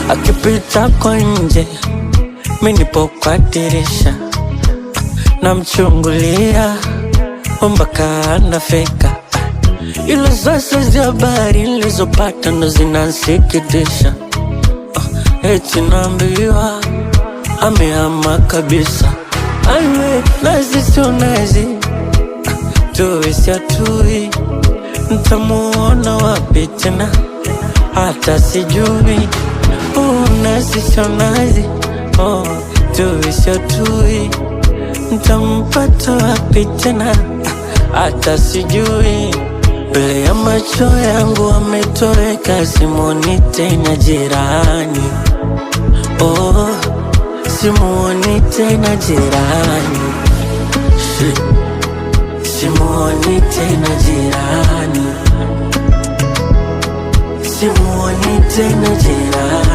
akipita kwa nje, mimi nipo kwa dirisha namchungulia mpaka anafika. Ila sasa za habari nilizopata ndo zinansikitisha. Eti naambiwa amehama kabisa. Aiwe nazi sio nazi, tuwe si atui, ntamuona wapi tena hata sijui. Nazi sio nazi, tuwe si atui, ntampata wapi tena hata sijui. Mbele ya macho yangu ametoweka, simuoni tena jirani. Simuoni tena jirani. Simuoni tena jirani. Simuoni tena jirani.